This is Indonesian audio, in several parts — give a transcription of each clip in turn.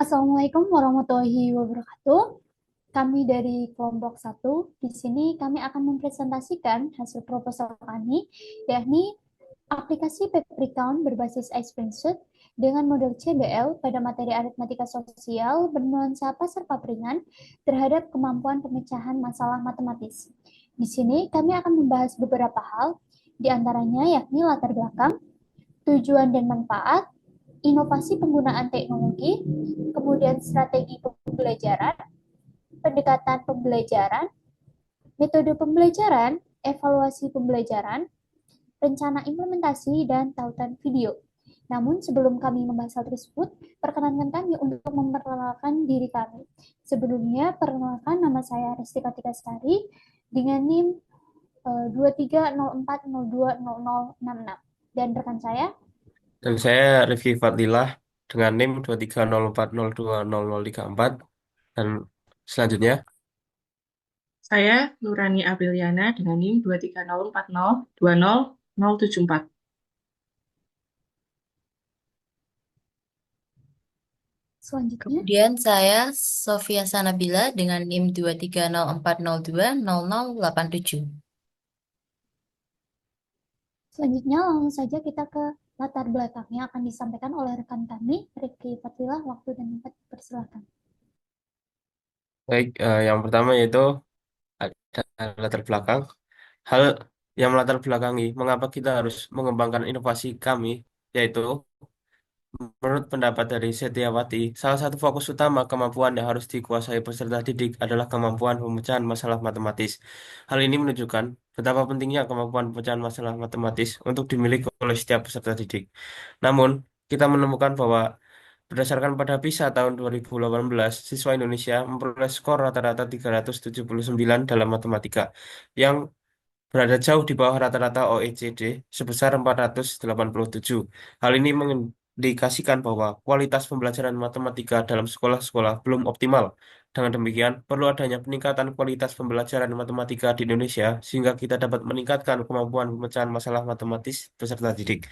Assalamualaikum warahmatullahi wabarakatuh. Kami dari kelompok satu. Di sini kami akan mempresentasikan hasil proposal kami, yakni aplikasi paper count berbasis iSpringSuite dengan model CBL pada materi aritmatika sosial bernuansa pasar papringan terhadap kemampuan pemecahan masalah matematis. Di sini kami akan membahas beberapa hal, di antaranya yakni latar belakang, tujuan dan manfaat, inovasi penggunaan teknologi, kemudian strategi pembelajaran, pendekatan pembelajaran, metode pembelajaran, evaluasi pembelajaran, rencana implementasi, dan tautan video. Namun sebelum kami membahas hal tersebut, perkenankan kami untuk memperkenalkan diri kami. Sebelumnya, perkenalkan nama saya Resti Kartika Sari dengan NIM 2304020066. Dan rekan saya. Dan saya Rifki Fadlilah dengan NIM 2304020034. Dan selanjutnya, Saya Nurani Apriliana dengan NIM 23040200074. Selanjutnya, Kemudian saya Sofia Sanabila dengan NIM 23040200087. selanjutnya langsung saja kita ke latar belakang yang akan disampaikan oleh rekan kami, Rifki Fatilah. Waktu dan tempat persilakan. baik, yang pertama yaitu ada latar belakang. Hal yang melatar belakangi mengapa kita harus mengembangkan inovasi kami, yaitu menurut pendapat dari Setiawati, salah satu fokus utama kemampuan yang harus dikuasai peserta didik adalah kemampuan pemecahan masalah matematis. Hal ini menunjukkan betapa pentingnya kemampuan pemecahan masalah matematis untuk dimiliki oleh setiap peserta didik. Namun, kita menemukan bahwa berdasarkan pada PISA tahun 2018, siswa Indonesia memperoleh skor rata-rata 379 dalam matematika, yang berada jauh di bawah rata-rata OECD sebesar 487. Hal ini mengindikasikan bahwa kualitas pembelajaran matematika dalam sekolah-sekolah belum optimal. Dengan demikian, perlu adanya peningkatan kualitas pembelajaran matematika di Indonesia sehingga kita dapat meningkatkan kemampuan pemecahan masalah matematis peserta didik.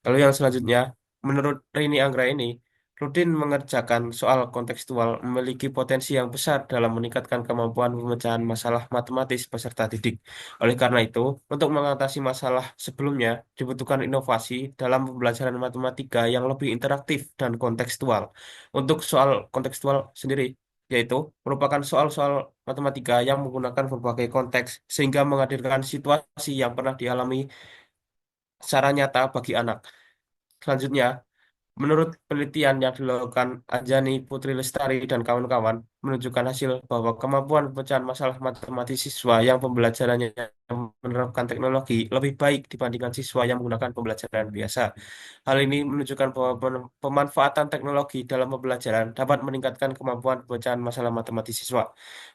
Lalu yang selanjutnya, menurut Rini Anggraini, rutin mengerjakan soal kontekstual memiliki potensi yang besar dalam meningkatkan kemampuan pemecahan masalah matematis peserta didik. Oleh karena itu, untuk mengatasi masalah sebelumnya, dibutuhkan inovasi dalam pembelajaran matematika yang lebih interaktif dan kontekstual. Untuk soal kontekstual sendiri, yaitu merupakan soal-soal matematika yang menggunakan berbagai konteks sehingga menghadirkan situasi yang pernah dialami secara nyata bagi anak. Selanjutnya, menurut penelitian yang dilakukan Anjani Putri Lestari dan kawan-kawan, menunjukkan hasil bahwa kemampuan pecahan masalah matematis siswa yang pembelajarannya menerapkan teknologi lebih baik dibandingkan siswa yang menggunakan pembelajaran biasa. Hal ini menunjukkan bahwa pemanfaatan teknologi dalam pembelajaran dapat meningkatkan kemampuan pecahan masalah matematis siswa.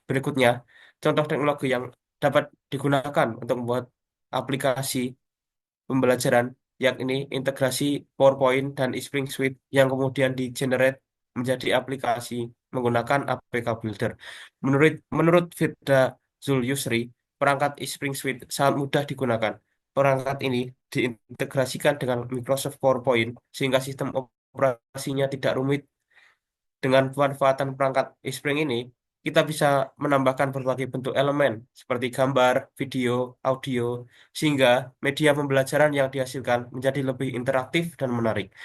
Berikutnya, contoh teknologi yang dapat digunakan untuk membuat aplikasi pembelajaran, yakni integrasi PowerPoint dan Spring Suite yang kemudian di-generate menjadi aplikasi menggunakan APK Builder. Menurut menurut Firda Zul Yusri, perangkat Spring Suite sangat mudah digunakan. Perangkat ini diintegrasikan dengan Microsoft PowerPoint sehingga sistem operasinya tidak rumit. Dengan pemanfaatan perangkat Spring ini, kita bisa menambahkan berbagai bentuk elemen seperti gambar, video, audio, sehingga media pembelajaran yang dihasilkan menjadi lebih interaktif dan menarik.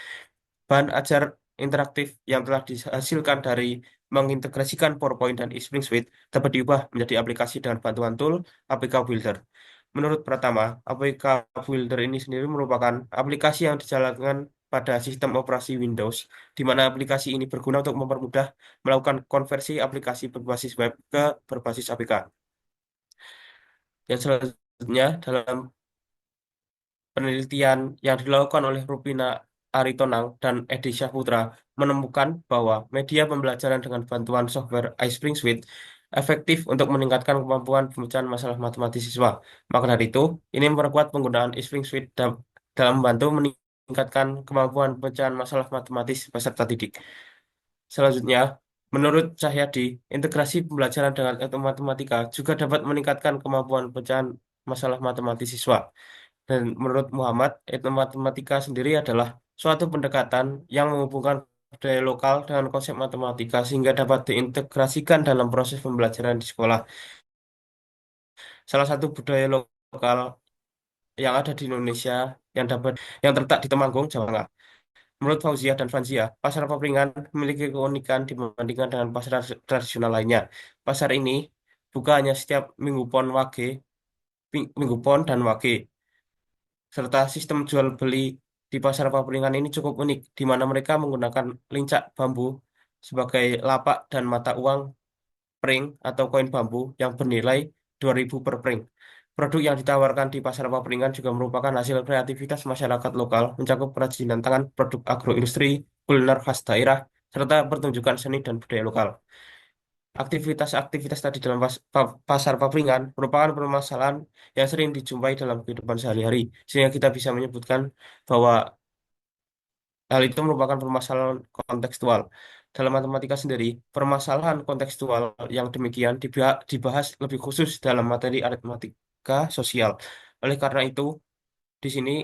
Bahan ajar interaktif yang telah dihasilkan dari mengintegrasikan PowerPoint dan Spring Suite dapat diubah menjadi aplikasi dengan bantuan tool APK Builder. Menurut Pratama, APK Builder ini sendiri merupakan aplikasi yang dijalankan pada sistem operasi Windows, di mana aplikasi ini berguna untuk mempermudah melakukan konversi aplikasi berbasis web ke berbasis APK. Yang selanjutnya, dalam penelitian yang dilakukan oleh Rupina Aritonang dan Edi Syahputra menemukan bahwa media pembelajaran dengan bantuan software iSpring Suite efektif untuk meningkatkan kemampuan pemecahan masalah matematis siswa. Maka dari itu, ini memperkuat penggunaan iSpring Suite dalam membantu meningkatkan kemampuan pemecahan masalah matematis peserta didik. Selanjutnya, menurut Cahyadi, integrasi pembelajaran dengan ilmu matematika juga dapat meningkatkan kemampuan pecahan masalah matematis siswa. Dan menurut Muhammad, matematika sendiri adalah suatu pendekatan yang menghubungkan budaya lokal dengan konsep matematika sehingga dapat diintegrasikan dalam proses pembelajaran di sekolah. Salah satu budaya lokal yang ada di Indonesia yang terletak di Temanggung, Jawa Tengah. Menurut Fauzia dan Franzia, pasar papringan memiliki keunikan dibandingkan dengan pasar tradisional lainnya. Pasar ini buka hanya setiap Minggu Pon dan Wage, serta sistem jual beli di pasar papringan ini cukup unik, di mana mereka menggunakan lincak bambu sebagai lapak dan mata uang pring atau koin bambu yang bernilai 2.000 per pring. Produk yang ditawarkan di pasar papringan juga merupakan hasil kreativitas masyarakat lokal, mencakup kerajinan tangan, produk agroindustri, kuliner khas daerah, serta pertunjukan seni dan budaya lokal. Aktivitas-aktivitas tadi dalam pasar papringan merupakan permasalahan yang sering dijumpai dalam kehidupan sehari-hari, sehingga kita bisa menyebutkan bahwa hal itu merupakan permasalahan kontekstual. Dalam matematika sendiri, permasalahan kontekstual yang demikian dibahas lebih khusus dalam materi aritmatika sosial. Oleh karena itu, di sini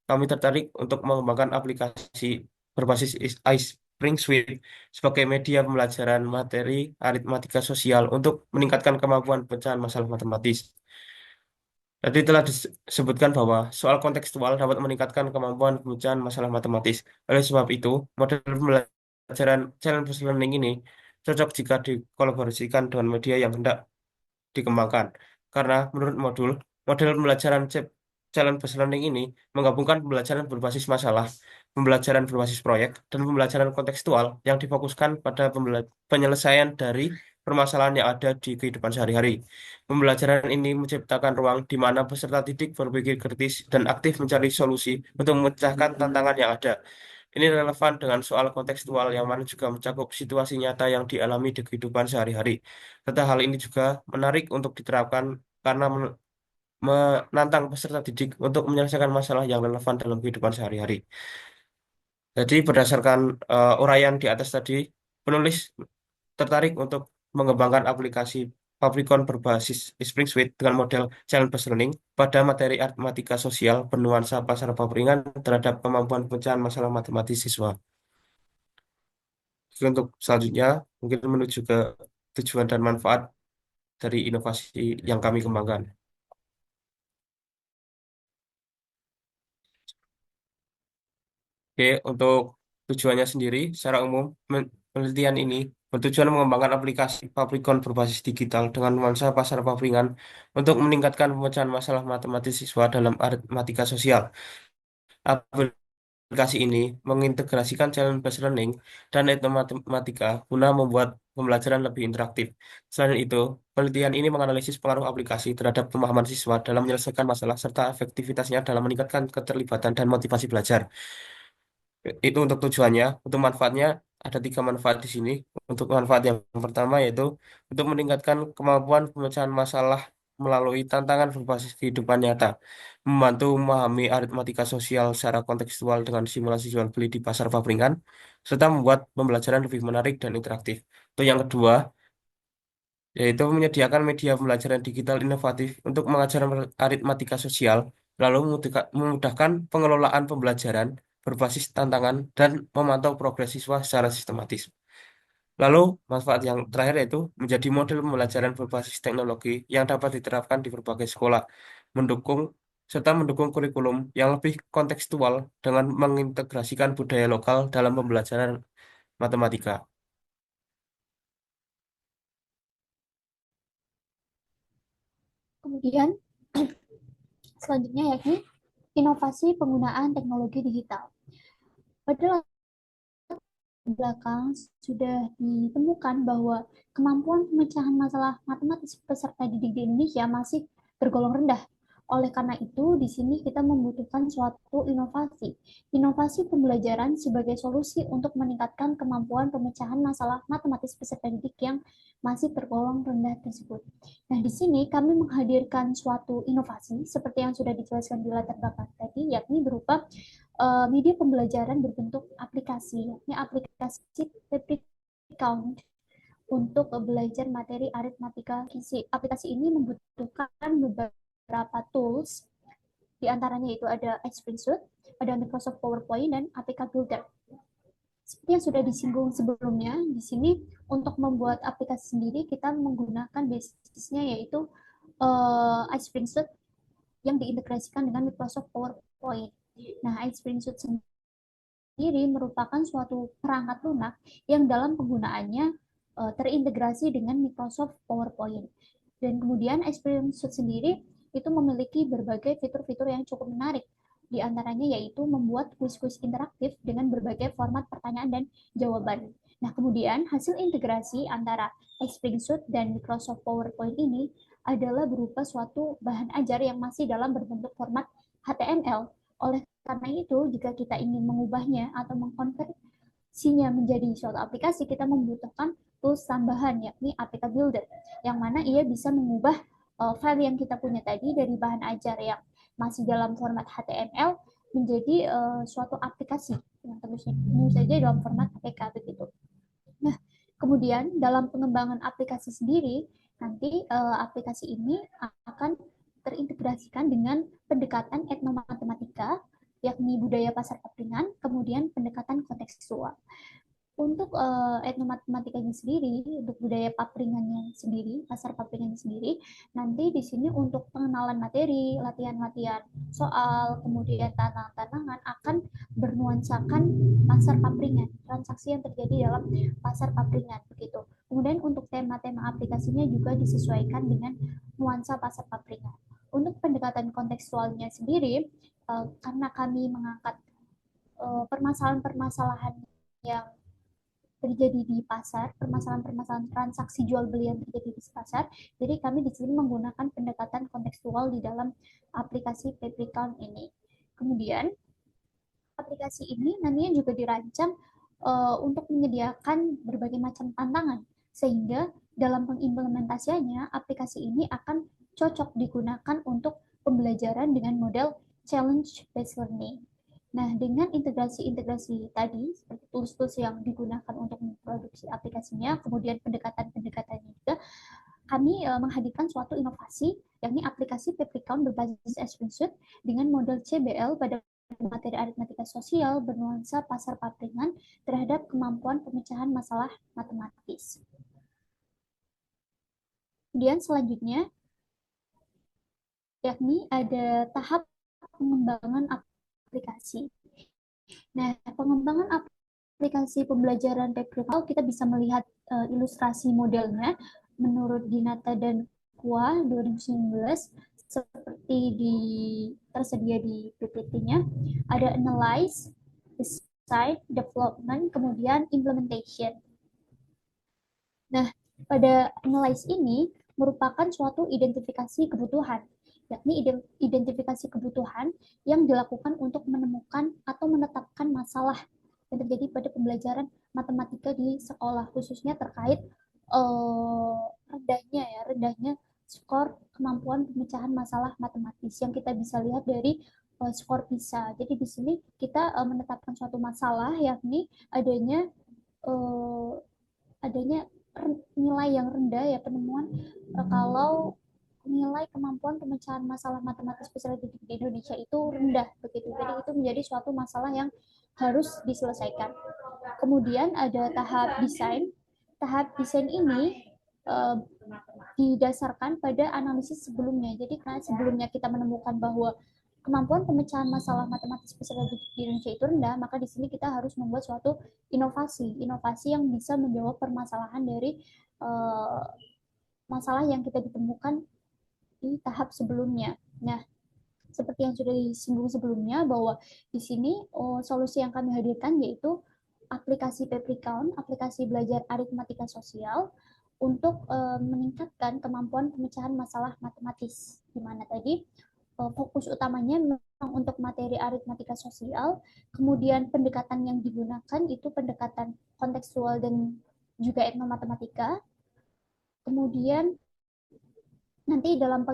kami tertarik untuk mengembangkan aplikasi berbasis Spring Suite sebagai media pembelajaran materi aritmatika sosial untuk meningkatkan kemampuan pecahan masalah matematis. Tadi telah disebutkan bahwa soal kontekstual dapat meningkatkan kemampuan pemecahan masalah matematis. Oleh sebab itu, model pembelajaran challenge learning ini cocok jika dikolaborasikan dengan media yang hendak dikembangkan. Karena menurut model pembelajaran challenge learning ini menggabungkan pembelajaran berbasis masalah, pembelajaran berbasis proyek, dan pembelajaran kontekstual yang difokuskan pada penyelesaian dari permasalahan yang ada di kehidupan sehari-hari. Pembelajaran ini menciptakan ruang di mana peserta didik berpikir kritis dan aktif mencari solusi untuk memecahkan tantangan yang ada. Ini relevan dengan soal kontekstual yang mana juga mencakup situasi nyata yang dialami di kehidupan sehari-hari. Serta hal ini juga menarik untuk diterapkan karena menantang peserta didik untuk menyelesaikan masalah yang relevan dalam kehidupan sehari-hari. Jadi berdasarkan uraian di atas tadi, penulis tertarik untuk mengembangkan aplikasi Fabricon berbasis Spring Suite dengan model challenge-based learning pada materi matematika sosial bernuansa pasar papringan terhadap kemampuan pemecahan masalah matematis siswa. Jadi untuk selanjutnya, mungkin menuju ke tujuan dan manfaat dari inovasi yang kami kembangkan. Oke, untuk tujuannya sendiri, secara umum, penelitian ini bertujuan mengembangkan aplikasi Fabricon berbasis digital dengan nuansa pasar papringan untuk meningkatkan pemecahan masalah matematis siswa dalam aritmatika sosial. Aplikasi ini mengintegrasikan challenge-based learning dan matematika guna membuat pembelajaran lebih interaktif. Selain itu, penelitian ini menganalisis pengaruh aplikasi terhadap pemahaman siswa dalam menyelesaikan masalah serta efektivitasnya dalam meningkatkan keterlibatan dan motivasi belajar. Itu untuk tujuannya. Untuk manfaatnya ada 3 manfaat di sini. Untuk manfaat yang pertama yaitu untuk meningkatkan kemampuan pemecahan masalah melalui tantangan berbasis kehidupan nyata, membantu memahami aritmatika sosial secara kontekstual dengan simulasi jual beli di pasar papringan, serta membuat pembelajaran lebih menarik dan interaktif. Itu yang kedua, yaitu menyediakan media pembelajaran digital inovatif untuk mengajar aritmatika sosial, lalu memudahkan pengelolaan pembelajaran berbasis tantangan dan memantau progres siswa secara sistematis. Lalu, manfaat yang terakhir yaitu menjadi model pembelajaran berbasis teknologi yang dapat diterapkan di berbagai sekolah, mendukung mendukung kurikulum yang lebih kontekstual dengan mengintegrasikan budaya lokal dalam pembelajaran matematika. Kemudian selanjutnya yakni inovasi penggunaan teknologi digital. Pada belakang sudah ditemukan bahwa kemampuan pemecahan masalah matematis peserta didik di Indonesia masih tergolong rendah. Oleh karena itu, di sini kita membutuhkan suatu inovasi. Inovasi pembelajaran sebagai solusi untuk meningkatkan kemampuan pemecahan masalah matematis peserta didik yang masih tergolong rendah tersebut. Nah, di sini kami menghadirkan suatu inovasi seperti yang sudah dijelaskan di latar belakang tadi, yakni berupa media pembelajaran berbentuk aplikasi, yakni aplikasi Pepri Count untuk belajar materi aritmatika. Aplikasi ini membutuhkan beberapa tools, di antaranya itu ada Spring Suite, ada Microsoft PowerPoint, dan APK Builder. Seperti yang sudah disinggung sebelumnya, di sini untuk membuat aplikasi sendiri kita menggunakan basisnya yaitu iSpring Suite yang diintegrasikan dengan Microsoft PowerPoint. Nah, iSpring Suite sendiri merupakan suatu perangkat lunak yang dalam penggunaannya terintegrasi dengan Microsoft PowerPoint. Dan kemudian iSpring Suite sendiri itu memiliki berbagai fitur-fitur yang cukup menarik. Di antaranya yaitu membuat kuis-kuis interaktif dengan berbagai format pertanyaan dan jawaban. Nah, kemudian hasil integrasi antara iSpring Suite dan Microsoft PowerPoint ini adalah berupa suatu bahan ajar yang masih dalam berbentuk format HTML. Oleh karena itu, jika kita ingin mengubahnya atau mengkonversinya menjadi suatu aplikasi, kita membutuhkan tools tambahan, yakni APK Builder, yang mana ia bisa mengubah file yang kita punya tadi dari bahan ajar yang masih dalam format HTML menjadi suatu aplikasi yang tentu saja dalam format APK begitu. Nah, kemudian dalam pengembangan aplikasi sendiri, nanti aplikasi ini akan terintegrasikan dengan pendekatan etnomatematika, yakni budaya pasar papringan, kemudian pendekatan kontekstual. Untuk etnomatematikanya sendiri, untuk budaya papringannya sendiri, pasar papringannya sendiri, nanti di sini untuk pengenalan materi, latihan-latihan soal, kemudian tantangan-tantangan akan bernuansakan pasar papringan, transaksi yang terjadi dalam pasar papringan begitu. Kemudian untuk tema-tema aplikasinya juga disesuaikan dengan nuansa pasar papringan. Untuk pendekatan kontekstualnya sendiri, karena kami mengangkat permasalahan-permasalahan yang terjadi di pasar, permasalahan-permasalahan transaksi jual beli yang terjadi di pasar. Jadi kami di sini menggunakan pendekatan kontekstual di dalam aplikasi Papricon ini. Kemudian aplikasi ini nantinya juga dirancang untuk menyediakan berbagai macam tantangan sehingga dalam pengimplementasiannya aplikasi ini akan cocok digunakan untuk pembelajaran dengan model challenge based learning. Nah, dengan integrasi-integrasi tadi, seperti tools-tools yang digunakan untuk memproduksi aplikasinya, kemudian pendekatan-pendekatannya juga, kami menghadirkan suatu inovasi, yakni aplikasi Papricon berbasis iSpring Suite dengan model CBL pada materi aritmatika sosial bernuansa pasar papringan terhadap kemampuan pemecahan masalah matematis. Kemudian selanjutnya, yakni ada tahap pengembangan aplikasi. Nah, pengembangan aplikasi pembelajaran Papricon kita bisa melihat ilustrasi modelnya menurut Dinata dan Kua 2019 seperti tersedia di PPT-nya. Ada analyze, design, development, kemudian implementation. Nah, pada analyze ini merupakan suatu identifikasi kebutuhan, yakni identifikasi kebutuhan yang dilakukan untuk menemukan atau menetapkan masalah yang terjadi pada pembelajaran matematika di sekolah, khususnya terkait rendahnya skor kemampuan pemecahan masalah matematis yang kita bisa lihat dari skor PISA. Jadi di sini kita menetapkan suatu masalah, yakni adanya nilai yang rendah ya penemuan kalau nilai kemampuan pemecahan masalah matematis peserta didik di Indonesia itu rendah begitu. Jadi itu menjadi suatu masalah yang harus diselesaikan. Kemudian ada tahap desain. Tahap desain ini didasarkan pada analisis sebelumnya. Jadi karena sebelumnya kita menemukan bahwa kemampuan pemecahan masalah matematis peserta didik di Indonesia itu rendah, maka di sini kita harus membuat suatu inovasi yang bisa menjawab permasalahan dari masalah yang kita ditemukan di tahap sebelumnya. Nah, seperti yang sudah disinggung sebelumnya bahwa di sini solusi yang kami hadirkan yaitu aplikasi Papricon, aplikasi belajar aritmatika sosial untuk meningkatkan kemampuan pemecahan masalah matematis. Di mana tadi fokus utamanya memang untuk materi aritmatika sosial, kemudian pendekatan yang digunakan itu pendekatan kontekstual dan juga etnomatematika. Kemudian nanti dalam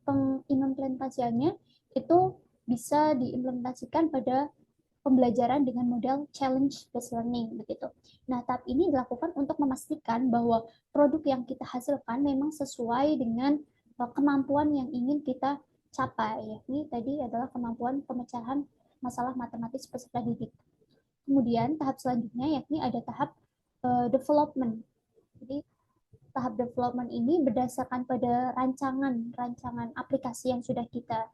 pengimplementasiannya itu bisa diimplementasikan pada pembelajaran dengan model challenge based learning begitu. Nah, tahap ini dilakukan untuk memastikan bahwa produk yang kita hasilkan memang sesuai dengan kemampuan yang ingin kita capai. Ini tadi adalah kemampuan pemecahan masalah matematis peserta didik. Kemudian tahap selanjutnya yakni ada tahap development. Jadi tahap development ini berdasarkan pada rancangan aplikasi yang sudah kita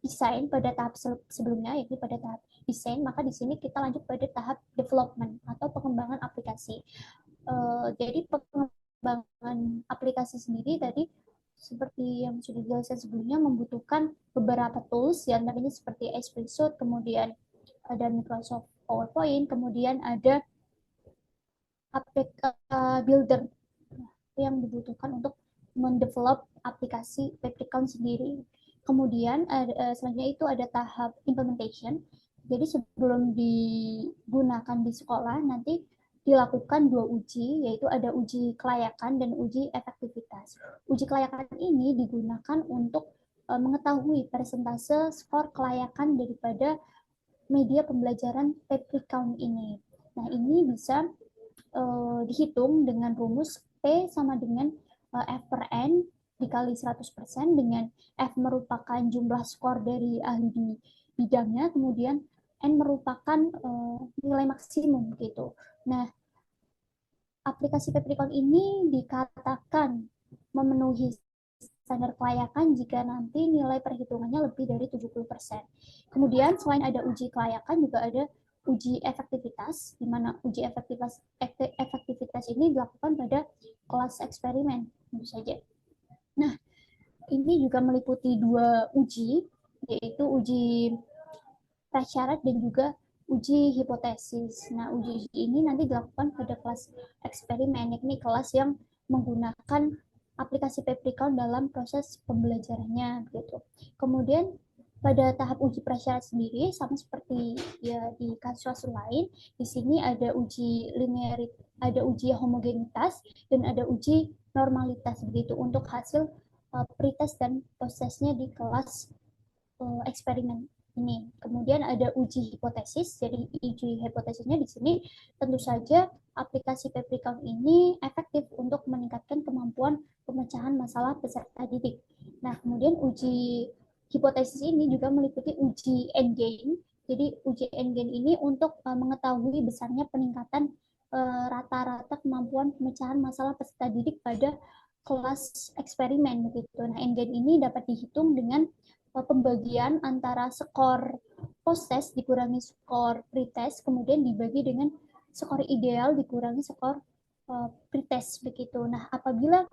desain pada tahap sebelumnya, yaitu pada tahap desain, maka di sini kita lanjut pada tahap development atau pengembangan aplikasi. Jadi pengembangan aplikasi sendiri tadi seperti yang sudah dijelaskan sebelumnya membutuhkan beberapa tools, yang namanya seperti Espresso, kemudian ada Microsoft PowerPoint, kemudian ada APK Builder yang dibutuhkan untuk mendevelop aplikasi Pepricon sendiri. Kemudian selanjutnya itu ada tahap implementation. Jadi sebelum digunakan di sekolah nanti dilakukan 2 uji, yaitu ada uji kelayakan dan uji efektivitas. Uji kelayakan ini digunakan untuk mengetahui persentase skor kelayakan daripada media pembelajaran Pepricon ini. Nah, ini bisa dihitung dengan rumus P sama dengan F per N dikali 100% dengan F merupakan jumlah skor dari ahli di bidangnya, kemudian N merupakan nilai maksimum gitu. Nah, aplikasi Pepricon ini dikatakan memenuhi standar kelayakan jika nanti nilai perhitungannya lebih dari 70%. Kemudian selain ada uji kelayakan juga ada uji efektivitas, di mana uji efektivitas ini dilakukan pada kelas eksperimen, tentu saja. Nah, ini juga meliputi 2 uji, yaitu uji prasyarat dan juga uji hipotesis. Nah, uji ini nanti dilakukan pada kelas eksperimen, yakni kelas yang menggunakan aplikasi Pepricon dalam proses pembelajarannya gitu. Kemudian pada tahap uji prasyarat sendiri sama seperti ya di kasus lain, di sini ada uji linearitas, ada uji homogenitas dan ada uji normalitas begitu untuk hasil pretest dan prosesnya di kelas eksperimen ini. Kemudian ada uji hipotesis. Jadi uji hipotesisnya di sini tentu saja aplikasi Pepricon ini efektif untuk meningkatkan kemampuan pemecahan masalah peserta didik. Nah, kemudian uji hipotesis ini juga meliputi uji endgame. Jadi uji endgame ini untuk mengetahui besarnya peningkatan rata-rata kemampuan pemecahan masalah peserta didik pada kelas eksperimen begitu. Nah, endgame ini dapat dihitung dengan pembagian antara skor post-test dikurangi skor pretest, kemudian dibagi dengan skor ideal dikurangi skor pretest begitu. Nah, apabila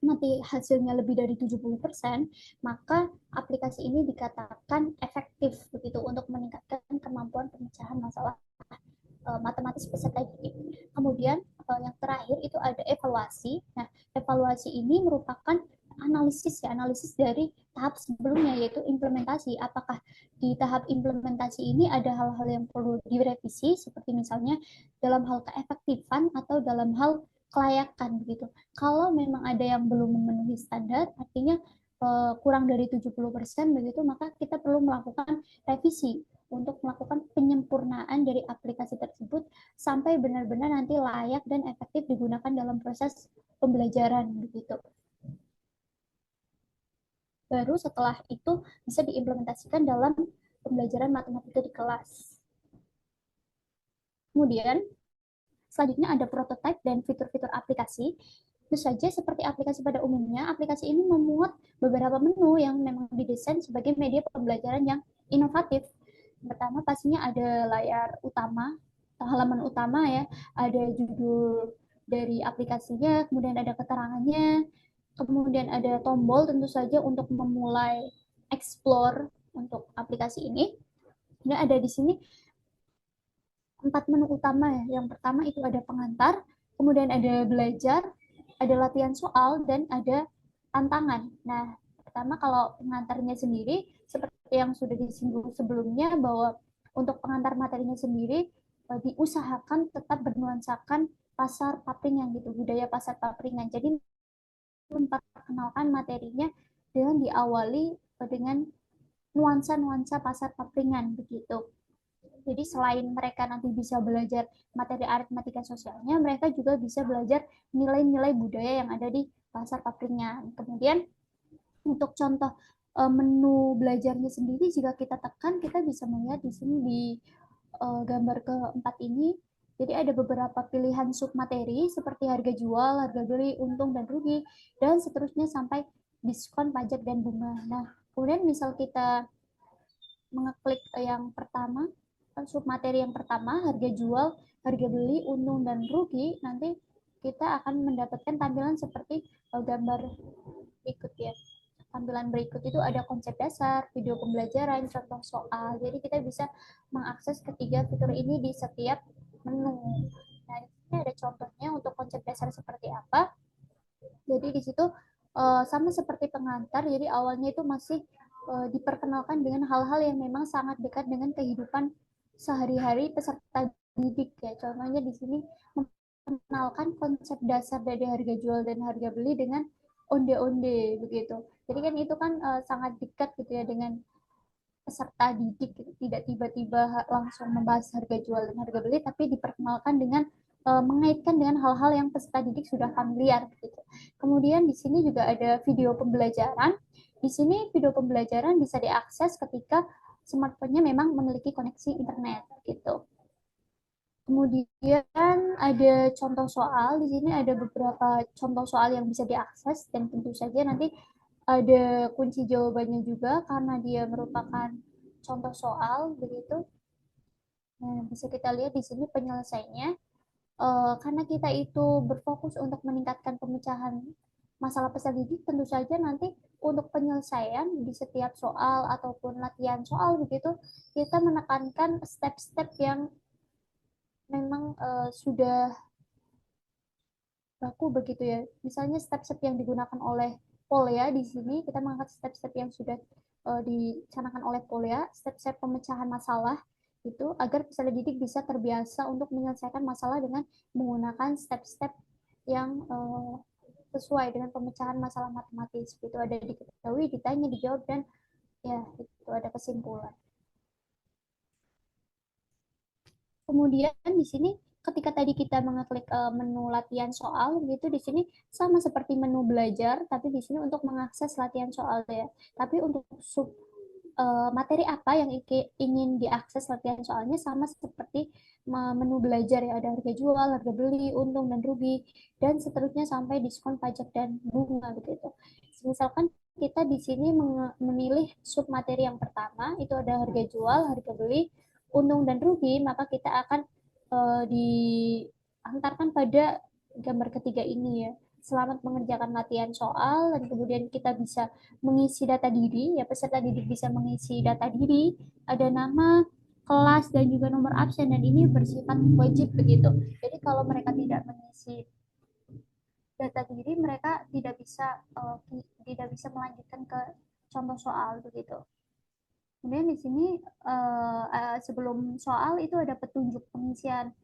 nanti hasilnya lebih dari 70%, maka aplikasi ini dikatakan efektif begitu untuk meningkatkan kemampuan pemecahan masalah matematis peserta didik. Kemudian yang terakhir itu ada evaluasi. Nah, evaluasi ini merupakan analisis dari tahap sebelumnya, yaitu implementasi. Apakah di tahap implementasi ini ada hal-hal yang perlu direvisi, seperti misalnya dalam hal keefektifan atau dalam hal kelayakan begitu. Kalau memang ada yang belum memenuhi standar, artinya kurang dari 70% begitu, maka kita perlu melakukan revisi untuk melakukan penyempurnaan dari aplikasi tersebut sampai benar-benar nanti layak dan efektif digunakan dalam proses pembelajaran begitu. Baru setelah itu bisa diimplementasikan dalam pembelajaran matematika di kelas. Kemudian selanjutnya ada prototipe dan fitur-fitur aplikasi. Tentu saja seperti aplikasi pada umumnya, aplikasi ini memuat beberapa menu yang memang didesain sebagai media pembelajaran yang inovatif. Pertama pastinya ada layar utama, atau halaman utama ya, ada judul dari aplikasinya, kemudian ada keterangannya, kemudian ada tombol tentu saja untuk memulai explore untuk aplikasi ini. Kemudian ada di sini 4 menu utama ya. Yang pertama itu ada pengantar, kemudian ada belajar, ada latihan soal, dan ada tantangan. Nah, pertama kalau pengantarnya sendiri, seperti yang sudah disinggung sebelumnya, bahwa untuk pengantar materinya sendiri, diusahakan tetap bernuansakan pasar papringan gitu, budaya pasar papringan. Jadi, memperkenalkan materinya dengan diawali dengan nuansa-nuansa pasar papringan begitu. Jadi selain mereka nanti bisa belajar materi aritmatika sosialnya, mereka juga bisa belajar nilai-nilai budaya yang ada di pasar papringan. Kemudian untuk contoh menu belajarnya sendiri, jika kita tekan, kita bisa melihat di sini di gambar keempat ini, jadi ada beberapa pilihan submateri seperti harga jual, harga beli, untung dan rugi, dan seterusnya sampai diskon, pajak, dan bunga. Nah, kemudian misal kita mengeklik yang pertama, submateri yang pertama, harga jual, harga beli, untung, dan rugi, nanti kita akan mendapatkan tampilan seperti gambar berikut ya. Tampilan berikut itu ada konsep dasar, video pembelajaran, contoh soal. Jadi kita bisa mengakses ketiga fitur ini di setiap menu. Nah, ini ada contohnya untuk konsep dasar seperti apa. Jadi di situ sama seperti pengantar, jadi awalnya itu masih diperkenalkan dengan hal-hal yang memang sangat dekat dengan kehidupan sehari-hari peserta didik ya. Contohnya di sini mengenalkan konsep dasar dari harga jual dan harga beli dengan onde-onde begitu. Jadi kan itu kan sangat dekat gitu ya dengan peserta didik gitu. Tidak tiba-tiba langsung membahas harga jual dan harga beli, tapi diperkenalkan dengan mengaitkan dengan hal-hal yang peserta didik sudah familiar gitu. Kemudian di sini juga ada video pembelajaran. Di sini video pembelajaran bisa diakses ketika smartphone-nya memang memiliki koneksi internet gitu. Kemudian ada contoh soal. Di sini ada beberapa contoh soal yang bisa diakses dan tentu saja nanti ada kunci jawabannya juga karena dia merupakan contoh soal begitu. Nah, bisa kita lihat di sini penyelesaiannya. Karena kita itu berfokus untuk meningkatkan pemecahan masalah peserta didik, tentu saja nanti untuk penyelesaian di setiap soal ataupun latihan soal begitu, kita menekankan step-step yang memang sudah baku begitu ya. Misalnya step-step yang digunakan oleh Polya di sini kita mengangkat step-step yang sudah dicanangkan oleh Polya, step-step pemecahan masalah itu agar peserta didik bisa terbiasa untuk menyelesaikan masalah dengan menggunakan step-step yang sesuai dengan pemecahan masalah matematis. Itu ada diketahui, ditanya, dijawab, dan ya itu ada kesimpulan. Kemudian di sini ketika tadi kita mengeklik menu latihan soal gitu, di sini sama seperti menu belajar, tapi di sini untuk mengakses latihan soal ya. Tapi untuk materi apa yang ingin diakses latihan soalnya sama seperti menu belajar ya, ada harga jual, harga beli, untung dan rugi, dan seterusnya sampai diskon, pajak, dan bunga begitu. Misalkan kita di sini memilih sub materi yang pertama, itu ada harga jual, harga beli, untung dan rugi, maka kita akan diantarkan pada gambar ketiga ini ya. Selamat mengerjakan latihan soal, dan kemudian kita bisa mengisi data diri, ya peserta didik bisa mengisi data diri, ada nama, kelas, dan juga nomor absen, dan ini bersifat wajib begitu. Jadi kalau mereka tidak mengisi data diri, mereka tidak bisa melanjutkan ke contoh soal begitu. Kemudian di sini sebelum soal itu ada petunjuk pengisian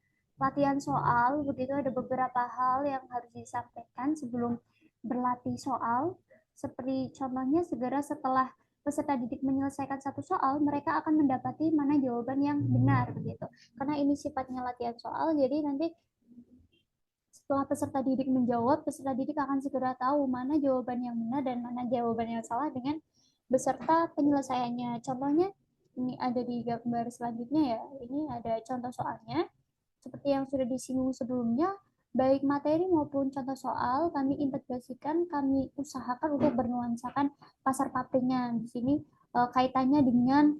latihan soal, begitu ada beberapa hal yang harus disampaikan sebelum berlatih soal. Seperti contohnya segera setelah peserta didik menyelesaikan satu soal, mereka akan mendapati mana jawaban yang benar begitu. Karena ini sifatnya latihan soal, jadi nanti setelah peserta didik menjawab, peserta didik akan segera tahu mana jawaban yang benar dan mana jawaban yang salah dengan beserta penyelesaiannya. Contohnya ini ada di gambar selanjutnya ya. Ini ada contoh soalnya. Seperti yang sudah disinggung sebelumnya, baik materi maupun contoh soal kami integrasikan, kami usahakan untuk bernuansakan pasar papringnya. Di sini kaitannya dengan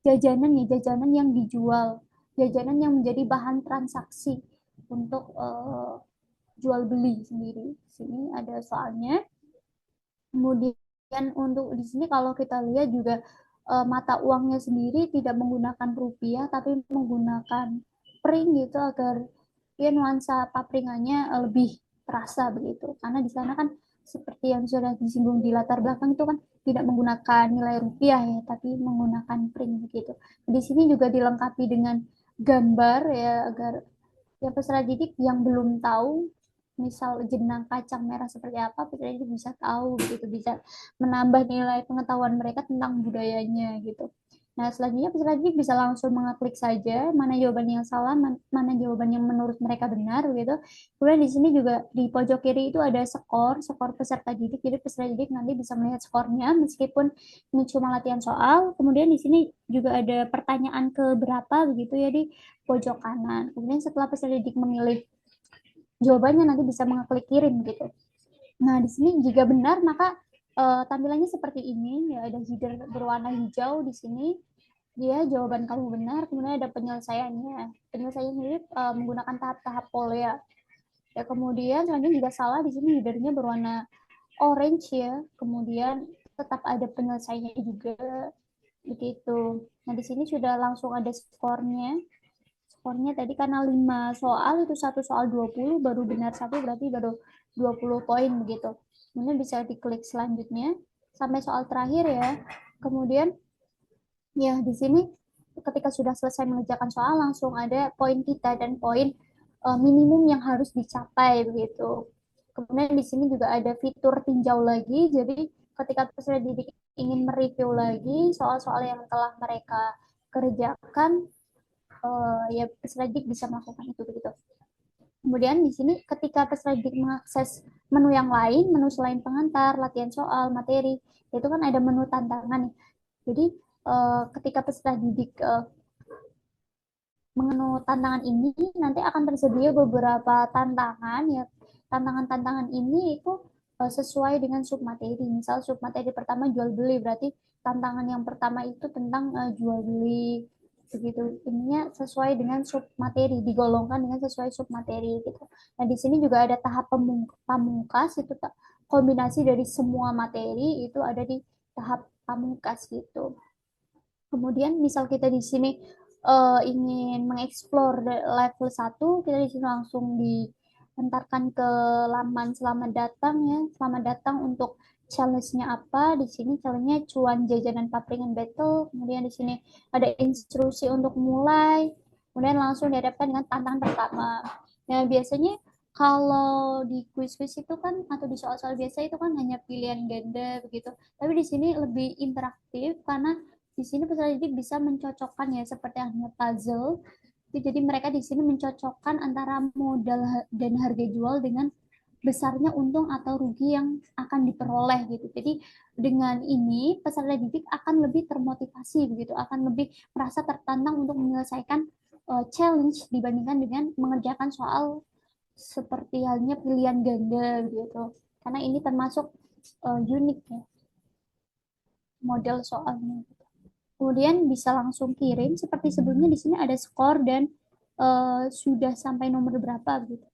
jajanan ya, jajanan yang dijual, jajanan yang menjadi bahan transaksi untuk jual beli sendiri. Di sini ada soalnya. Kemudian untuk di sini kalau kita lihat juga mata uangnya sendiri tidak menggunakan rupiah tapi menggunakan pring gitu agar ya nuansa papringannya lebih terasa begitu. Karena di sana kan seperti yang sudah disinggung di latar belakang itu kan tidak menggunakan nilai rupiah ya, tapi menggunakan pring begitu. Di sini juga dilengkapi dengan gambar ya agar ya peserta didik yang belum tahu misal jenang kacang merah seperti apa, peserta didik bisa tahu gitu, bisa menambah nilai pengetahuan mereka tentang budayanya gitu. Nah, selanjutnya peserta didik bisa langsung mengeklik saja mana jawaban yang salah, mana jawaban yang menurut mereka benar, gitu. Kemudian di sini juga di pojok kiri itu ada skor peserta didik. Jadi peserta didik nanti bisa melihat skornya meskipun ini cuma latihan soal. Kemudian di sini juga ada pertanyaan ke berapa begitu ya di pojok kanan. Kemudian setelah peserta didik memilih jawabannya nanti bisa mengeklik kirim gitu. Nah, di sini jika benar maka tampilannya seperti ini ya, ada header berwarna hijau di sini. Dia jawaban kamu benar, kemudian ada penyelesaiannya. Penyelesaiannya ini menggunakan tahap-tahap pola ya. Ya, kemudian selanjutnya jika salah di sini headernya berwarna orange ya. Kemudian tetap ada penyelesaiannya juga begitu. Nah, di sini sudah langsung ada skornya. Skornya tadi karena 5 soal itu satu soal 20 baru benar satu berarti baru 20 poin begitu. Kemudian bisa diklik selanjutnya sampai soal terakhir ya. Kemudian ya di sini ketika sudah selesai mengerjakan soal langsung ada poin kita dan poin minimum yang harus dicapai begitu. Kemudian di sini juga ada fitur tinjau lagi. Jadi ketika peserta didik ingin mereview lagi soal-soal yang telah mereka kerjakan, ya peserta didik bisa melakukan itu begitu. Kemudian di sini ketika peserta didik mengakses menu yang lain, menu selain pengantar, latihan soal, materi, itu kan ada menu tantangan nih. Jadi ketika peserta didik menu tantangan ini nanti akan tersedia beberapa tantangan ya. Tantangan-tantangan ini itu sesuai dengan submateri. Misal submateri pertama jual beli, berarti tantangan yang pertama itu tentang jual beli begitu. Ininya sesuai dengan submateri, digolongkan dengan sesuai submateri gitu. Nah, di sini juga ada tahap pamungkas itu kombinasi dari semua materi itu ada di tahap pamungkas gitu. Kemudian misal kita di sini ingin mengeksplor level 1, kita di sini langsung diantarkan ke laman selamat datang ya. Selamat datang untuk challenge-nya apa? Di sini challenge-nya cuan jajanan papringan battle. Kemudian di sini ada instruksi untuk mulai. Kemudian langsung dihadapkan dengan tantangan pertama. Nah, biasanya kalau di kuis-kuis itu kan atau di soal-soal biasa itu kan hanya pilihan ganda begitu. Tapi di sini lebih interaktif karena di sini peserta didik bisa mencocokkan ya seperti halnya puzzle. Jadi mereka di sini mencocokkan antara modal dan harga jual dengan besarnya untung atau rugi yang akan diperoleh gitu. Jadi dengan ini peserta didik akan lebih termotivasi begitu, akan lebih merasa tertantang untuk menyelesaikan challenge dibandingkan dengan mengerjakan soal seperti halnya pilihan ganda gitu. Karena ini termasuk unik ya model soalnya. Kemudian bisa langsung kirim seperti sebelumnya di sini ada skor dan sudah sampai nomor berapa gitu.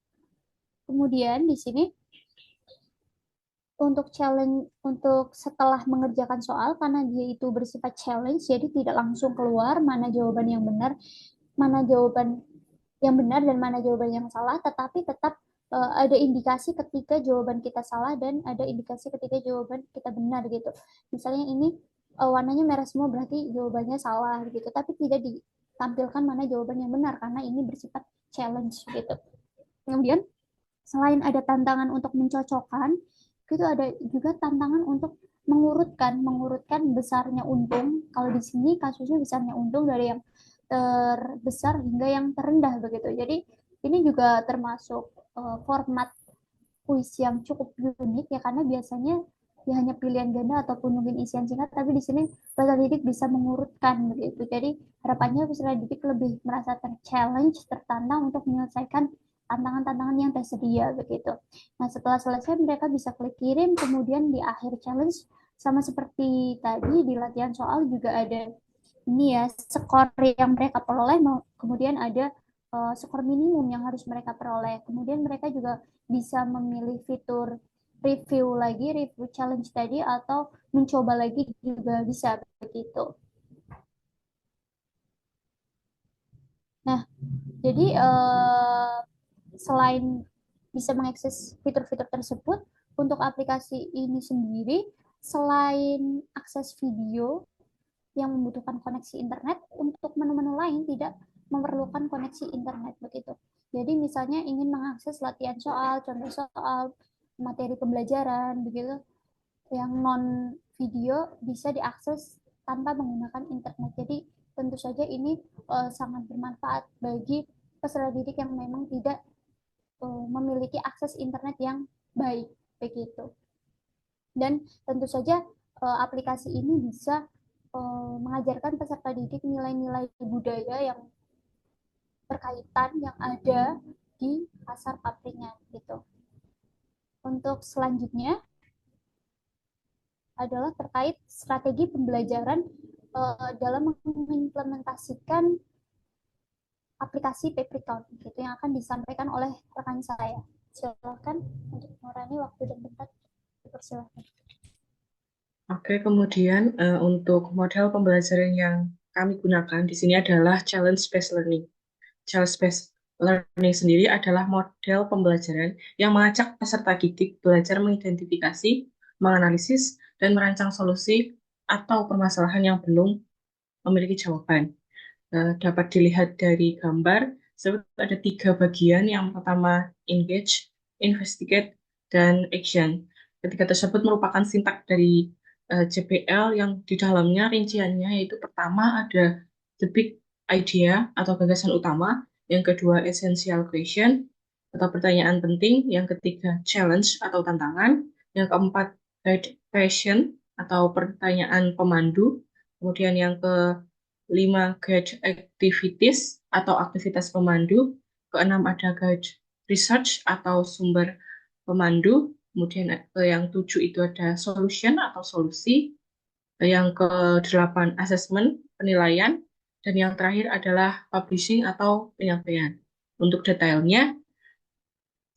Kemudian di sini untuk challenge untuk setelah mengerjakan soal karena dia itu bersifat challenge jadi tidak langsung keluar mana jawaban yang benar, mana jawaban yang benar dan mana jawaban yang salah, tetapi tetap ada indikasi ketika jawaban kita salah dan ada indikasi ketika jawaban kita benar gitu. Misalnya ini warnanya merah semua berarti jawabannya salah gitu, tapi tidak ditampilkan mana jawaban yang benar karena ini bersifat challenge gitu. Kemudian selain ada tantangan untuk mencocokkan, itu ada juga tantangan untuk mengurutkan besarnya untung. Kalau di sini kasusnya besarnya untung dari yang terbesar hingga yang terendah begitu. Jadi ini juga termasuk format kuis yang cukup unik ya karena biasanya ya hanya pilihan ganda ataupun mungkin isian singkat, tapi di sini peserta didik bisa mengurutkan begitu. Jadi harapannya peserta didik lebih merasa terchallenge, tertantang untuk menyelesaikan tantangan-tantangan yang tersedia begitu. Nah, setelah selesai mereka bisa klik kirim, kemudian di akhir challenge sama seperti tadi di latihan soal juga ada ini ya skor yang mereka peroleh, kemudian ada skor minimum yang harus mereka peroleh. Kemudian mereka juga bisa memilih fitur review challenge tadi atau mencoba lagi juga bisa begitu. Nah, jadi selain bisa mengakses fitur-fitur tersebut, untuk aplikasi ini sendiri, selain akses video yang membutuhkan koneksi internet, untuk menu-menu lain tidak memerlukan koneksi internet begitu. Jadi misalnya ingin mengakses latihan soal, contoh soal, materi pembelajaran begitu, yang non video bisa diakses tanpa menggunakan internet. Jadi tentu saja ini sangat bermanfaat bagi peserta didik yang memang tidak memiliki akses internet yang baik begitu. Dan tentu saja aplikasi ini bisa mengajarkan peserta didik nilai-nilai budaya yang berkaitan yang ada di pasar papringan gitu. Untuk selanjutnya adalah terkait strategi pembelajaran dalam mengimplementasikan aplikasi Paprikon gitu yang akan disampaikan oleh rekan saya. Silakan untuk Nurani, waktu dan tempat dipersilakan. Oke, kemudian untuk model pembelajaran yang kami gunakan di sini adalah challenge-based learning. Challenge-based learning sendiri adalah model pembelajaran yang mengajak peserta didik belajar mengidentifikasi, menganalisis, dan merancang solusi atau permasalahan yang belum memiliki jawaban. Dapat dilihat dari gambar, ada 3 bagian. Yang pertama, engage, investigate, dan action. Ketiga tersebut merupakan sintak dari JPL yang di dalamnya rinciannya yaitu pertama ada the big idea atau gagasan utama, yang kedua essential question atau pertanyaan penting, yang ketiga challenge atau tantangan, yang keempat guide question atau pertanyaan pemandu, kemudian yang kelima guide activities atau aktivitas pemandu, keenam ada guide research atau sumber pemandu, kemudian yang 7 itu ada solution atau solusi, yang ke-8 assessment, penilaian, dan yang terakhir adalah publishing atau penyampaian. Untuk detailnya,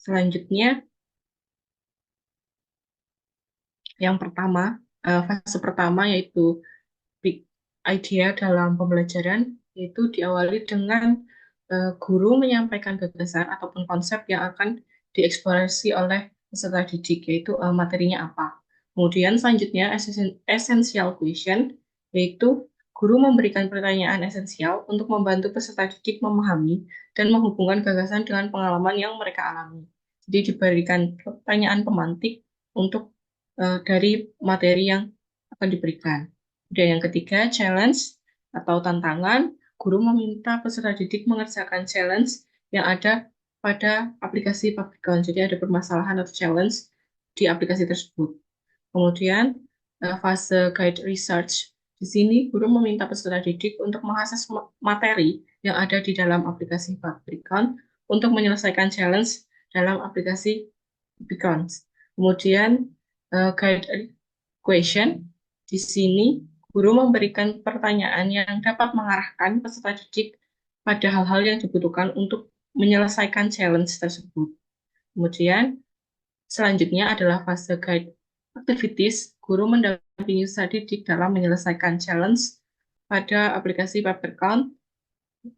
selanjutnya, yang pertama, fase pertama yaitu big idea dalam pembelajaran, yaitu diawali dengan guru menyampaikan gagasan ataupun konsep yang akan dieksplorasi oleh peserta didik, yaitu materinya apa. Kemudian selanjutnya essential question, yaitu guru memberikan pertanyaan esensial untuk membantu peserta didik memahami dan menghubungkan gagasan dengan pengalaman yang mereka alami. Jadi diberikan pertanyaan pemantik untuk dari materi yang akan diberikan. Dan yang ketiga, challenge atau tantangan. Guru meminta peserta didik mengerjakan challenge yang ada pada aplikasi Paprikon. Jadi ada permasalahan atau challenge di aplikasi tersebut. Kemudian fase guide research. Di sini guru meminta peserta didik untuk mengakses materi yang ada di dalam aplikasi Paprikon untuk menyelesaikan challenge dalam aplikasi Paprikon. Kemudian guide question. Di sini guru memberikan pertanyaan yang dapat mengarahkan peserta didik pada hal-hal yang dibutuhkan untuk menyelesaikan challenge tersebut. Kemudian, selanjutnya adalah fase guide activities. Guru mendampingi peserta didik dalam menyelesaikan challenge pada aplikasi Paprikon.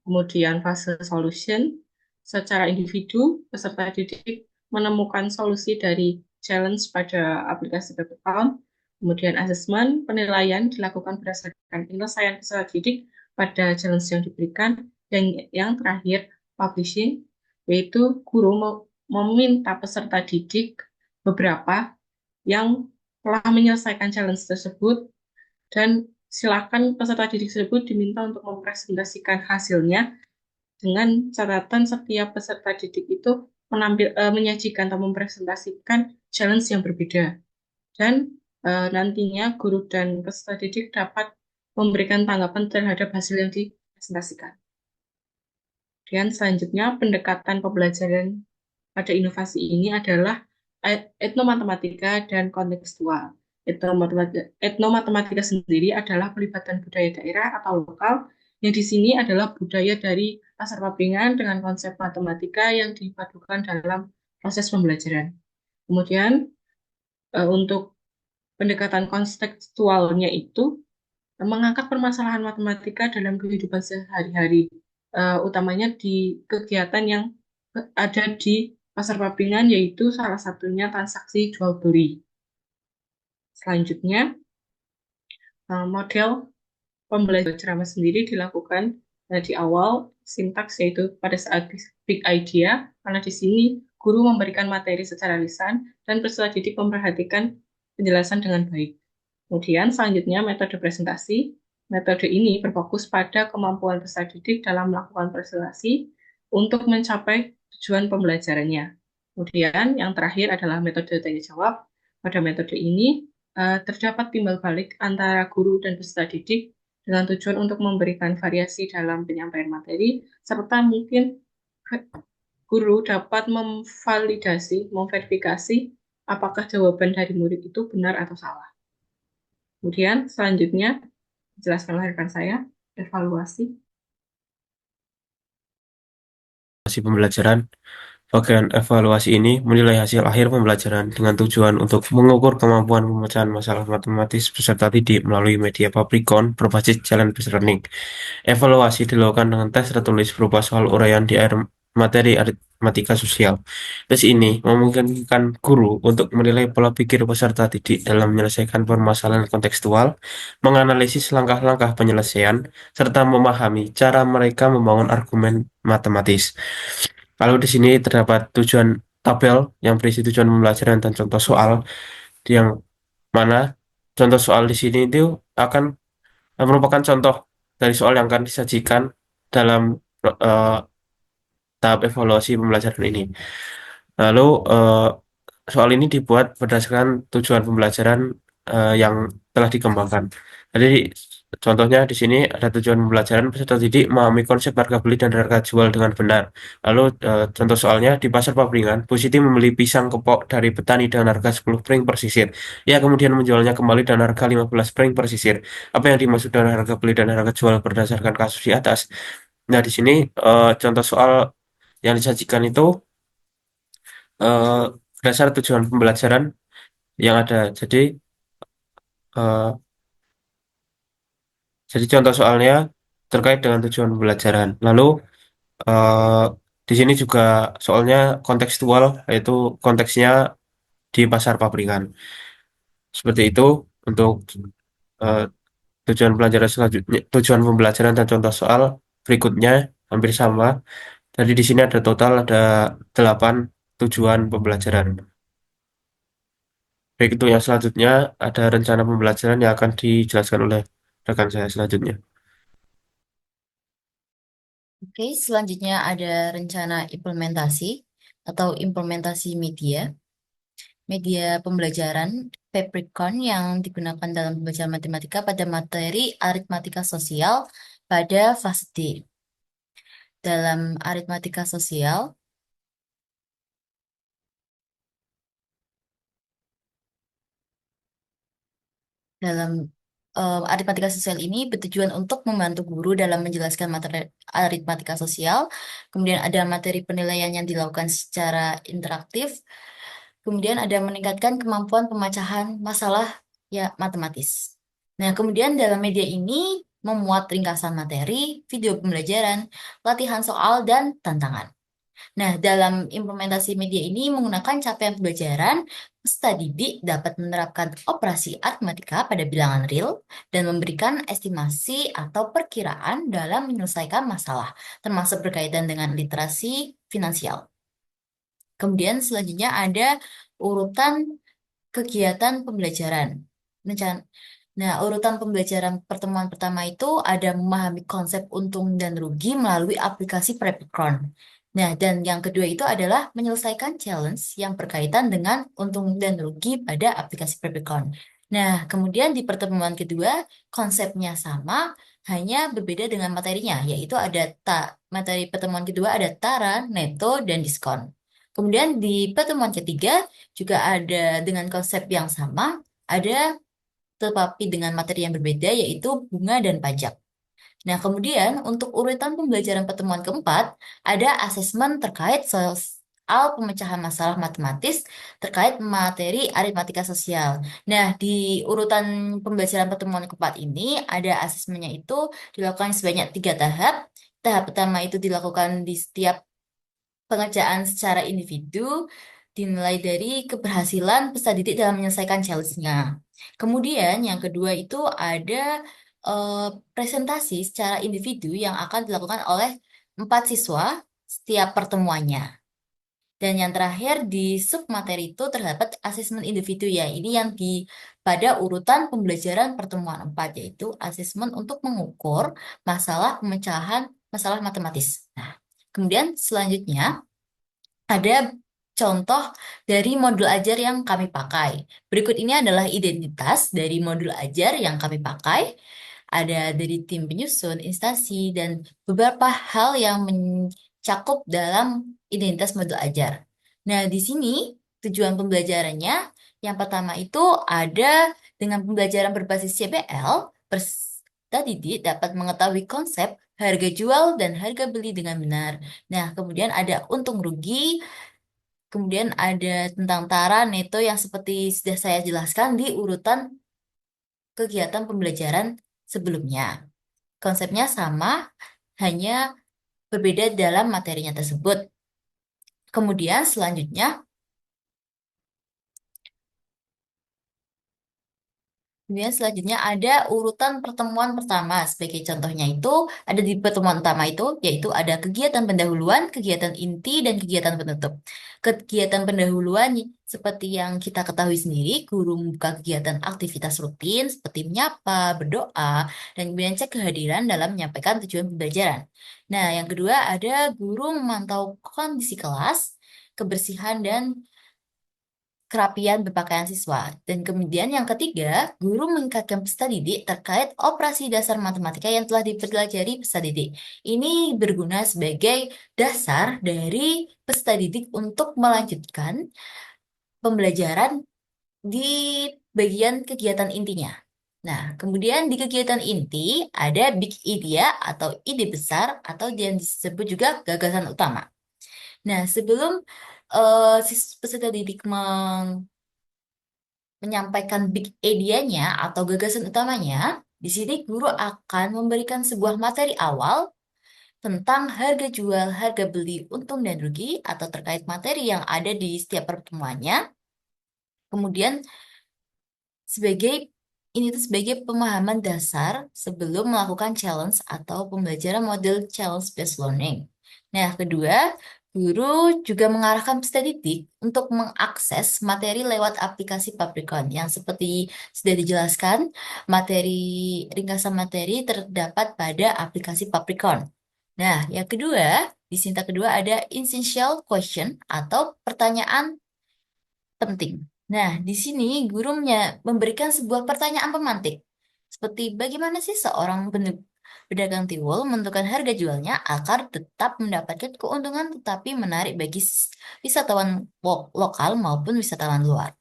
Kemudian fase solution. Secara individu, peserta didik menemukan solusi dari challenge pada aplikasi Paprikon. Kemudian assessment, penilaian dilakukan berdasarkan penyelesaian peserta didik pada challenge yang diberikan. Dan yang terakhir, publishing, yaitu guru meminta peserta didik beberapa yang telah menyelesaikan challenge tersebut, dan silakan peserta didik tersebut diminta untuk mempresentasikan hasilnya dengan catatan setiap peserta didik itu menyajikan atau mempresentasikan challenge yang berbeda. Dan nantinya guru dan peserta didik dapat memberikan tanggapan terhadap hasil yang dipresentasikan. Dan selanjutnya pendekatan pembelajaran pada inovasi ini adalah etnomatematika dan kontekstual. Etnomatematika sendiri adalah pelibatan budaya daerah atau lokal, yang di sini adalah budaya dari pasar papringan dengan konsep matematika yang dipadukan dalam proses pembelajaran. Kemudian untuk pendekatan kontekstualnya itu mengangkat permasalahan matematika dalam kehidupan sehari-hari, utamanya di kegiatan yang ada di pasar papringan, yaitu salah satunya transaksi jual beli. Selanjutnya, model pembelajaran ceramah sendiri dilakukan di awal sintaks, yaitu pada saat big idea, karena di sini guru memberikan materi secara lisan dan peserta didik memperhatikan penjelasan dengan baik. Kemudian selanjutnya metode presentasi. Metode ini berfokus pada kemampuan peserta didik dalam melakukan persuasi untuk mencapai tujuan pembelajarannya. Kemudian yang terakhir adalah metode tanya jawab. Pada metode ini terdapat timbal balik antara guru dan peserta didik dengan tujuan untuk memberikan variasi dalam penyampaian materi, serta mungkin guru dapat memverifikasi apakah jawaban dari murid itu benar atau salah. Kemudian selanjutnya, jelaskan oleh rekan saya, evaluasi. Pembelajaran. Bagian evaluasi ini menilai hasil akhir pembelajaran dengan tujuan untuk mengukur kemampuan pemecahan masalah matematis peserta didik melalui media Publikon berbasis challenge-based learning. Evaluasi dilakukan dengan tes tertulis berupa soal uraian di akhir materi aritmatika sosial. Tes ini memungkinkan guru untuk menilai pola pikir peserta didik dalam menyelesaikan permasalahan kontekstual, menganalisis langkah-langkah penyelesaian, serta memahami cara mereka membangun argumen matematis. Lalu di sini terdapat tujuan tabel yang berisi tujuan pembelajaran dan contoh soal yang mana contoh soal di sini itu akan merupakan contoh dari soal yang akan disajikan dalam eh, tahap evaluasi pembelajaran ini. Lalu soal ini dibuat berdasarkan tujuan pembelajaran yang telah dikembangkan. Jadi contohnya di sini ada tujuan pembelajaran peserta didik memahami konsep harga beli dan harga jual dengan benar. Lalu contoh soalnya di pasar Papringan, Bu Siti membeli pisang kepok dari petani dengan harga 10 pring per sisir. Ia kemudian menjualnya kembali dengan harga 15 pring per sisir. Apa yang dimaksud dengan harga beli dan harga jual berdasarkan kasus di atas? Nah, di sini contoh soal yang disajikan itu eh, berdasar tujuan pembelajaran yang ada. Eh, jadi contoh soalnya terkait dengan tujuan pembelajaran. Lalu eh, di sini juga soalnya kontekstual, yaitu konteksnya di pasar pabrikan. Seperti itu untuk eh, tujuan pelajaran selanjutnya, tujuan pembelajaran dan contoh soal berikutnya hampir sama. Jadi di sini ada total ada 8 tujuan pembelajaran. Baik itu yang selanjutnya ada rencana pembelajaran yang akan dijelaskan oleh rekan saya selanjutnya. Oke, selanjutnya ada rencana implementasi atau implementasi media. Media pembelajaran Capricorn yang digunakan dalam pembelajaran matematika pada materi aritmatika sosial pada fase D. Dalam aritmatika sosial, dalam aritmatika sosial ini bertujuan untuk membantu guru dalam menjelaskan materi aritmatika sosial. Kemudian ada materi penilaian yang dilakukan secara interaktif. Kemudian ada meningkatkan kemampuan pemecahan masalah ya matematis. Nah, kemudian dalam media ini memuat ringkasan materi, video pembelajaran, latihan soal, dan tantangan. Nah, dalam implementasi media ini menggunakan capaian pembelajaran, peserta didik dapat menerapkan operasi aritmatika pada bilangan real dan memberikan estimasi atau perkiraan dalam menyelesaikan masalah, termasuk berkaitan dengan literasi finansial. Kemudian selanjutnya ada urutan kegiatan pembelajaran. Nah, urutan pembelajaran pertemuan pertama itu ada memahami konsep untung dan rugi melalui aplikasi Prepicon. Nah, dan yang kedua itu adalah menyelesaikan challenge yang berkaitan dengan untung dan rugi pada aplikasi Prepicon. Nah, kemudian di pertemuan kedua konsepnya sama, hanya berbeda dengan materinya, yaitu ada materi pertemuan kedua ada tara, neto, dan diskon. Kemudian di pertemuan ketiga juga ada dengan konsep yang sama, ada tetapi dengan materi yang berbeda yaitu bunga dan pajak. Nah, kemudian untuk urutan pembelajaran pertemuan keempat, ada asesmen terkait soal pemecahan masalah matematis terkait materi aritmatika sosial. Nah, di urutan pembelajaran pertemuan keempat ini, ada asesmennya itu dilakukan sebanyak 3 tahap. Tahap pertama itu dilakukan di setiap pengerjaan secara individu dinilai dari keberhasilan peserta didik dalam menyelesaikan challenge-nya. Kemudian yang kedua itu ada eh, presentasi secara individu yang akan dilakukan oleh 4 siswa setiap pertemuannya. Dan yang terakhir di submateri itu terdapat asesmen individu ya. Ini yang pada urutan pembelajaran pertemuan 4 yaitu asesmen untuk mengukur masalah pemecahan masalah matematis. Nah, kemudian selanjutnya ada contoh dari modul ajar yang kami pakai. Berikut ini adalah identitas dari modul ajar yang kami pakai. Ada dari tim penyusun, instansi, dan beberapa hal yang mencakup dalam identitas modul ajar. Nah, di sini tujuan pembelajarannya yang pertama itu ada dengan pembelajaran berbasis CPL, peserta didik dapat mengetahui konsep harga jual dan harga beli dengan benar. Nah, kemudian ada untung rugi, kemudian ada tentang tara neto yang seperti sudah saya jelaskan di urutan kegiatan pembelajaran sebelumnya. Konsepnya sama, hanya berbeda dalam materinya tersebut. Kemudian selanjutnya Kemudian selanjutnya ada urutan pertemuan pertama. Sebagai contohnya itu ada di pertemuan utama itu, yaitu ada kegiatan pendahuluan, kegiatan inti, dan kegiatan penutup. Kegiatan pendahuluan seperti yang kita ketahui sendiri, guru membuka kegiatan aktivitas rutin seperti menyapa, berdoa, dan kemudian cek kehadiran dalam menyampaikan tujuan pembelajaran. Nah, yang kedua ada guru memantau kondisi kelas, kebersihan, dan kerapian berpakaian siswa. Dan kemudian yang ketiga, guru mengingatkan peserta didik terkait operasi dasar matematika yang telah dipelajari peserta didik. Ini berguna sebagai dasar dari peserta didik untuk melanjutkan pembelajaran di bagian kegiatan intinya. Nah, kemudian di kegiatan inti ada big idea atau ide besar atau yang disebut juga gagasan utama. Nah, sebelum peserta didik menyampaikan big idea-nya atau gagasan utamanya, di sini guru akan memberikan sebuah materi awal tentang harga jual, harga beli, untung dan rugi, atau terkait materi yang ada di setiap pertemuannya. Kemudian sebagai ini tuh sebagai pemahaman dasar sebelum melakukan challenge atau pembelajaran model challenge-based learning. Nah, kedua, guru juga mengarahkan peserta didik untuk mengakses materi lewat aplikasi Paprikon yang seperti sudah dijelaskan, ringkasan materi terdapat pada aplikasi Paprikon. Nah, yang kedua, di sini kedua ada essential question atau pertanyaan penting. Nah, di sini guru memberikan sebuah pertanyaan pemantik. Seperti bagaimana sih seorang pedagang tiwul menentukan harga jualnya agar tetap mendapatkan keuntungan tetapi menarik bagi wisatawan lokal maupun wisatawan luar.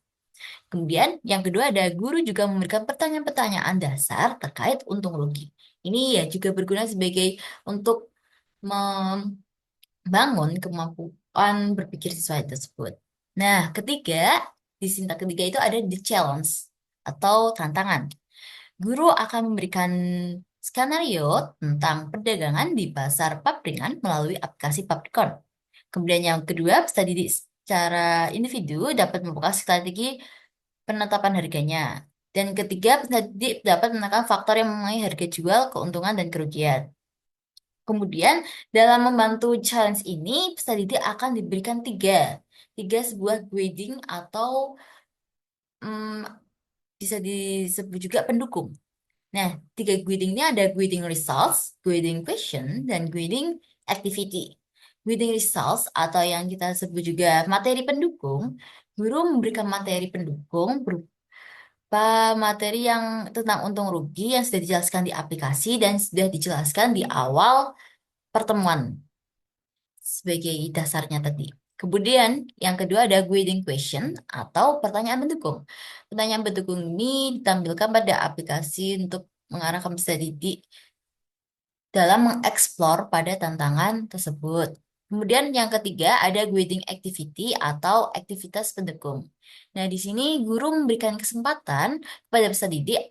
Kemudian yang kedua ada guru juga memberikan pertanyaan-pertanyaan dasar terkait untung rugi. Ini ya juga berguna sebagai untuk membangun kemampuan berpikir siswa tersebut. Nah, ketiga, di sintak ketiga itu ada the challenge atau tantangan. Guru akan memberikan skenario tentang perdagangan di pasar papringan melalui aplikasi Paprikon. Kemudian yang kedua, peserta didik secara individu dapat membuka strategi penetapan harganya. Dan ketiga, peserta didik dapat menekan faktor yang mengenai harga jual, keuntungan, dan kerugian. Kemudian, dalam membantu challenge ini, peserta didik akan diberikan tiga sebuah grading atau bisa disebut juga pendukung. Nah, tiga grading ini ada grading results, grading question, dan grading activity. Grading results atau yang kita sebut juga materi pendukung, guru memberikan materi pendukung berupa materi yang tentang untung rugi yang sudah dijelaskan di aplikasi dan sudah dijelaskan di awal pertemuan sebagai dasarnya tadi. Kemudian yang kedua ada grading question atau pertanyaan pendukung. Pertanyaan pendukung ini ditampilkan pada aplikasi untuk mengarahkan peserta didik dalam mengeksplor pada tantangan tersebut. Kemudian yang ketiga ada grading activity atau aktivitas pendukung. Nah, di sini guru memberikan kesempatan kepada peserta didik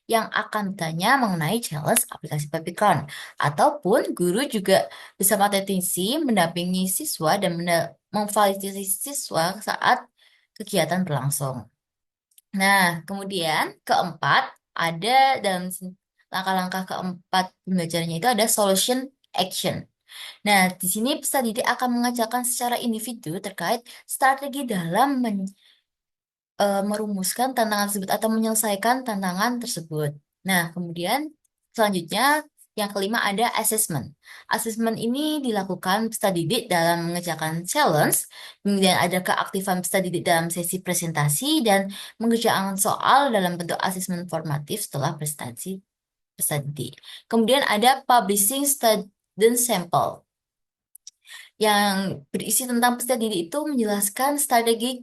yang akan bertanya mengenai challenge aplikasi Papicon. Ataupun guru juga bersama teknisi mendampingi siswa dan memfasilitasi siswa saat kegiatan berlangsung. Nah, kemudian keempat, ada dalam langkah-langkah keempat pembelajarannya itu ada solution action. Nah, di sini peserta didik akan mengajarkan secara individu terkait strategi dalam merumuskan tantangan tersebut atau menyelesaikan tantangan tersebut. Nah, kemudian selanjutnya yang kelima ada assessment. Assessment ini dilakukan peserta didik dalam mengerjakan challenge, kemudian ada keaktifan peserta didik dalam sesi presentasi dan mengerjakan soal dalam bentuk asesmen formatif setelah prestasi peserta didik. Kemudian ada publishing student sample yang berisi tentang peserta didik itu menjelaskan strategi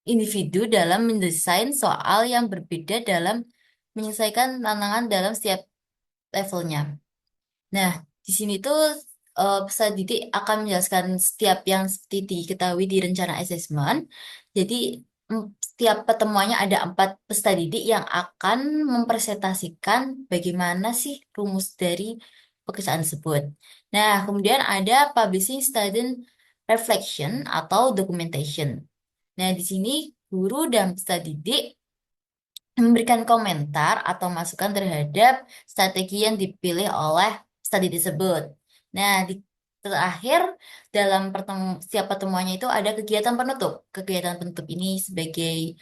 individu dalam mendesain soal yang berbeda dalam menyelesaikan tantangan dalam setiap levelnya. Nah, di sini tuh peserta didik akan menjelaskan setiap yang seperti diketahui di rencana asesmen. Jadi, setiap pertemuannya ada 4 peserta didik yang akan mempresentasikan bagaimana sih rumus dari pekerjaan tersebut. Nah, kemudian ada publishing student reflection atau documentation. Nah, di sini guru dan peserta didik memberikan komentar atau masukan terhadap strategi yang dipilih oleh studi tersebut. Nah, di terakhir dalam setiap pertemuannya itu ada kegiatan penutup. Kegiatan penutup ini sebagai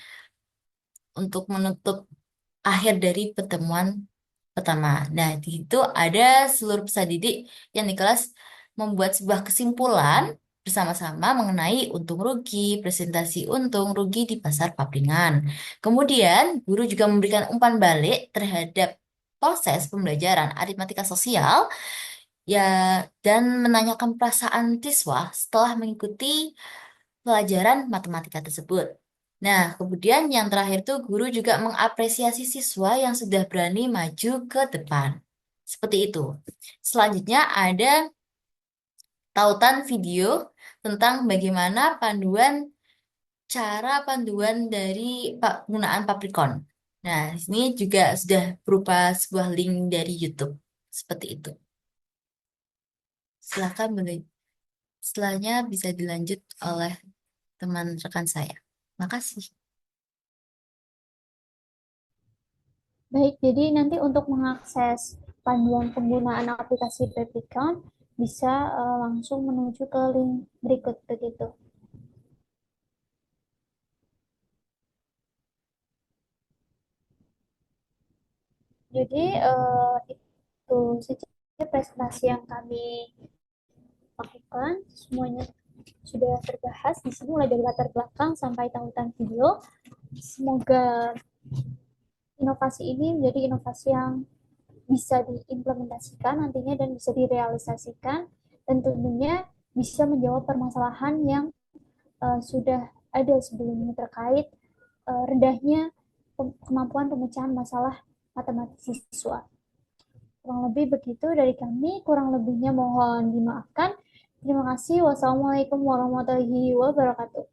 untuk menutup akhir dari pertemuan pertama. Nah, di situ ada seluruh peserta didik yang di kelas membuat sebuah kesimpulan bersama-sama mengenai untung rugi, presentasi untung rugi di pasar papringan. Kemudian, guru juga memberikan umpan balik terhadap proses pembelajaran aritmatika sosial ya dan menanyakan perasaan siswa setelah mengikuti pelajaran matematika tersebut. Nah, kemudian yang terakhir tuh guru juga mengapresiasi siswa yang sudah berani maju ke depan. Seperti itu. Selanjutnya ada tautan video tentang bagaimana cara panduan dari penggunaan Paprikon. Nah, di sini juga sudah berupa sebuah link dari YouTube. Seperti itu. Silakan boleh. Setelahnya bisa dilanjut oleh teman rekan saya. Makasih. Baik, jadi nanti untuk mengakses panduan penggunaan aplikasi Pepicon bisa langsung menuju ke link berikut begitu. Jadi itu saja presentasi yang kami lakukan. Semuanya sudah terbahas di sini mulai dari latar belakang sampai tautan video. Semoga inovasi ini menjadi inovasi yang bisa diimplementasikan nantinya dan bisa direalisasikan dan tentunya bisa menjawab permasalahan yang sudah ada sebelumnya terkait rendahnya kemampuan pemecahan masalah matematik siswa. Kurang lebih begitu dari kami, kurang lebihnya mohon dimaafkan. Terima kasih. Wassalamualaikum warahmatullahi wabarakatuh.